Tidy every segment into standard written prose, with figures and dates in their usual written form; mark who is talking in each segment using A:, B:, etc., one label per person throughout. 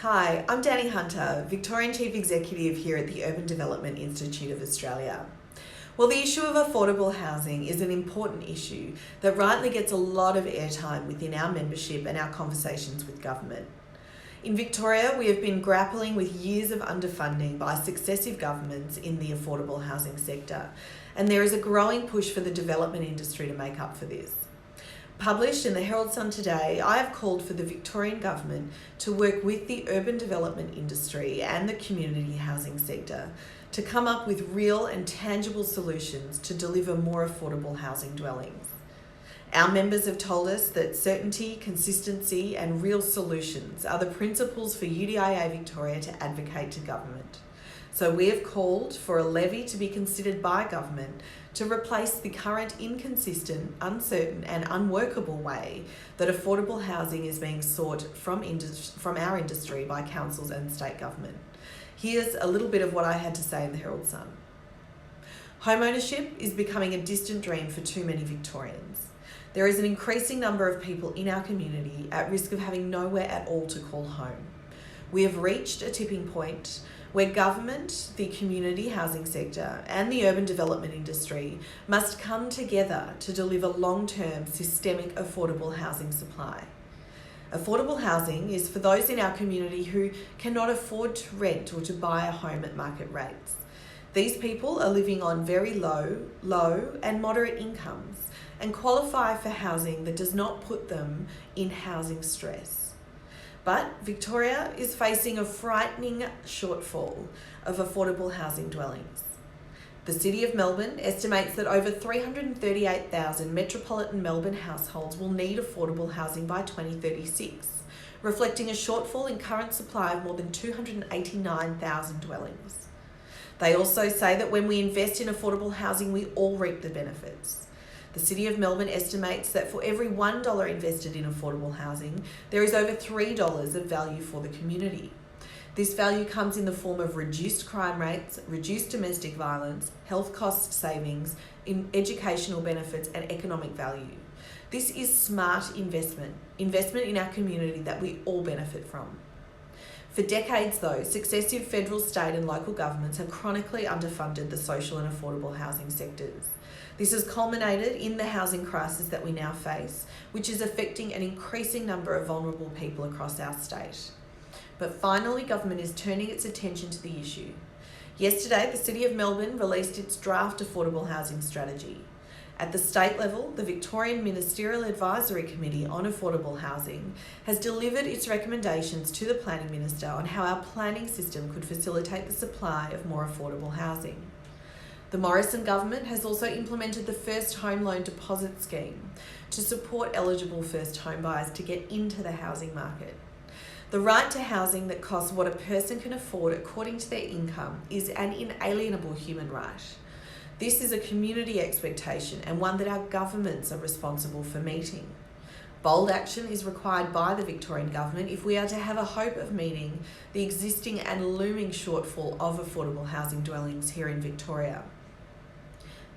A: Hi, I'm Danny Hunter, Victorian Chief Executive here at the Urban Development Institute of Australia. Well, the issue of affordable housing is an important issue that rightly gets a lot of airtime within our membership and our conversations with government. In Victoria, we have been grappling with years of underfunding by successive governments in the affordable housing sector, and there is a growing push for the development industry to make up for this. Published in the Herald Sun today, I have called for the Victorian Government to work with the urban development industry and the community housing sector to come up with real and tangible solutions to deliver more affordable housing dwellings. Our members have told us that certainty, consistency and real solutions are the principles for UDIA Victoria to advocate to government. So we have called for a levy to be considered by government to replace the current inconsistent, uncertain and unworkable way that affordable housing is being sought from our industry by councils and state government. Here's a little bit of what I had to say in the Herald Sun. Home ownership is becoming a distant dream for too many Victorians. There is an increasing number of people in our community at risk of having nowhere at all to call home. We have reached a tipping point where government, the community housing sector and the urban development industry must come together to deliver long-term systemic affordable housing supply. Affordable housing is for those in our community who cannot afford to rent or to buy a home at market rates. These people are living on very low and moderate incomes and qualify for housing that does not put them in housing stress. But Victoria is facing a frightening shortfall of affordable housing dwellings. The City of Melbourne estimates that over 338,000 metropolitan Melbourne households will need affordable housing by 2036, reflecting a shortfall in current supply of more than 289,000 dwellings. They also say that when we invest in affordable housing, we all reap the benefits. The City of Melbourne estimates that for every $1 invested in affordable housing, there is over $3 of value for the community. This value comes in the form of reduced crime rates, reduced domestic violence, health cost savings, in educational benefits and economic value. This is smart investment in our community that we all benefit from. For decades though, successive federal, state and local governments have chronically underfunded the social and affordable housing sectors. This has culminated in the housing crisis that we now face, which is affecting an increasing number of vulnerable people across our state. But finally, government is turning its attention to the issue. Yesterday, the City of Melbourne released its draft affordable housing strategy. At the state level, the Victorian Ministerial Advisory Committee on Affordable Housing has delivered its recommendations to the Planning Minister on how our planning system could facilitate the supply of more affordable housing. The Morrison government has also implemented the First Home Loan Deposit Scheme to support eligible first home buyers to get into the housing market. The right to housing that costs what a person can afford according to their income is an inalienable human right. This is a community expectation and one that our governments are responsible for meeting. Bold action is required by the Victorian Government if we are to have a hope of meeting the existing and looming shortfall of affordable housing dwellings here in Victoria.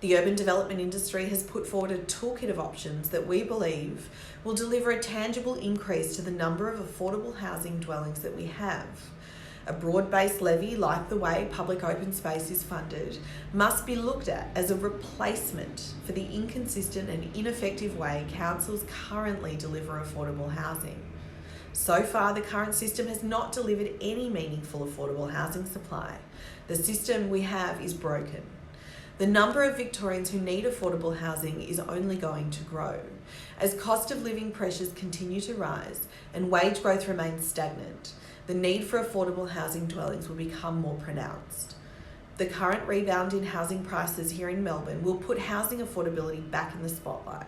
A: The urban development industry has put forward a toolkit of options that we believe will deliver a tangible increase to the number of affordable housing dwellings that we have. A broad-based levy, like the way public open space is funded, must be looked at as a replacement for the inconsistent and ineffective way councils currently deliver affordable housing. So far, the current system has not delivered any meaningful affordable housing supply. The system we have is broken. The number of Victorians who need affordable housing is only going to grow. As cost of living pressures continue to rise and wage growth remains stagnant, the need for affordable housing dwellings will become more pronounced. The current rebound in housing prices here in Melbourne will put housing affordability back in the spotlight.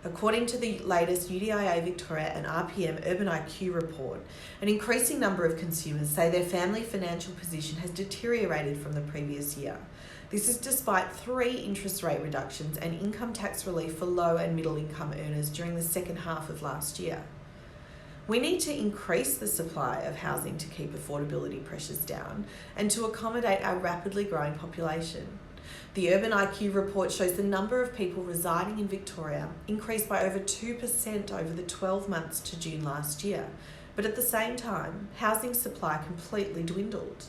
A: According to the latest UDIA Victoria and RPM Urban IQ report, an increasing number of consumers say their family financial position has deteriorated from the previous year. This is despite 3 interest rate reductions and income tax relief for low and middle income earners during the second half of last year. We need to increase the supply of housing to keep affordability pressures down and to accommodate our rapidly growing population. The Urban IQ report shows the number of people residing in Victoria increased by over 2% over the 12 months to June last year, But at the same time, housing supply completely dwindled.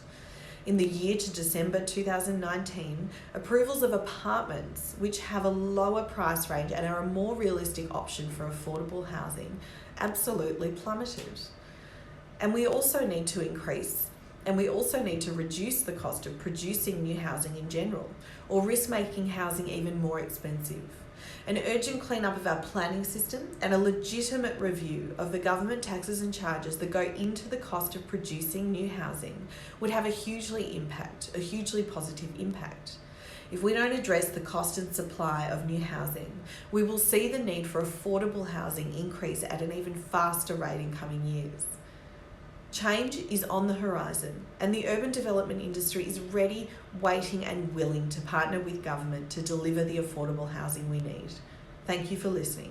A: In the year to December 2019, approvals of apartments, which have a lower price range and are a more realistic option for affordable housing, absolutely plummeted. And we also need to reduce the cost of producing new housing in general, or risk making housing even more expensive. An urgent clean-up of our planning system and a legitimate review of the government taxes and charges that go into the cost of producing new housing would have a hugely positive impact. If we don't address the cost and supply of new housing, we will see the need for affordable housing increase at an even faster rate in coming years. Change is on the horizon, and the urban development industry is ready, waiting and willing to partner with government to deliver the affordable housing we need. Thank you for listening.